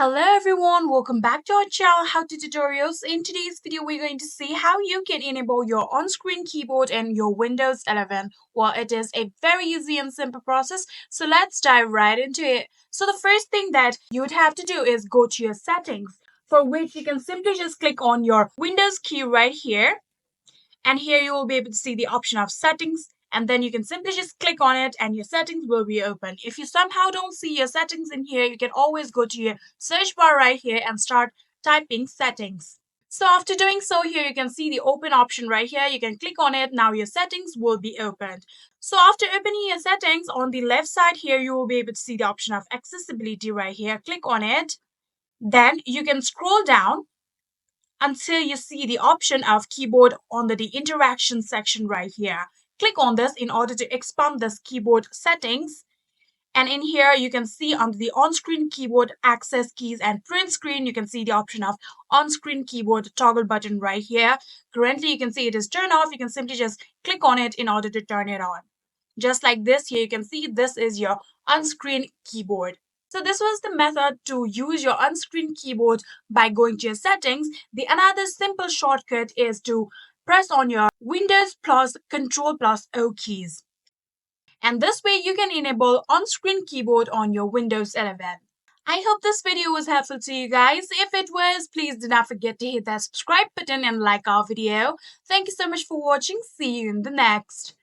Hello everyone, welcome back to our channel How to Tutorials. In today's video, we're going to see how you can enable your on-screen keyboard in your Windows 11. Well, it is a very easy and simple process, so let's dive right into it. So the first thing that you would have to do is go to your settings, for which you can simply just click on your Windows key right here. And here you will be able to see the option of settings, and then you can simply just click on it and your settings will be open. If you somehow don't see your settings in here, you can always go to your search bar right here and start typing settings. So after doing so, here you can see the open option right here. You can click on it. Now your settings will be opened. So after opening your settings, on the left side here, you will be able to see the option of accessibility right here. Click on it. Then you can scroll down until you see the option of keyboard under the interaction section right here. Click on this in order to expand this keyboard settings. And in here, you can see under the on-screen keyboard access keys and print screen, you can see the option of on-screen keyboard toggle button right here. Currently, you can see it is turned off. You can simply just click on it in order to turn it on. Just like this, here you can see this is your on-screen keyboard. So this was the method to use your on-screen keyboard by going to your settings. The another simple shortcut is to press on your Windows plus Control plus O keys. And this way you can enable on-screen keyboard on your Windows 11. I hope this video was helpful to you guys. If it was, please do not forget to hit that subscribe button and like our video. Thank you so much for watching. See you in the next.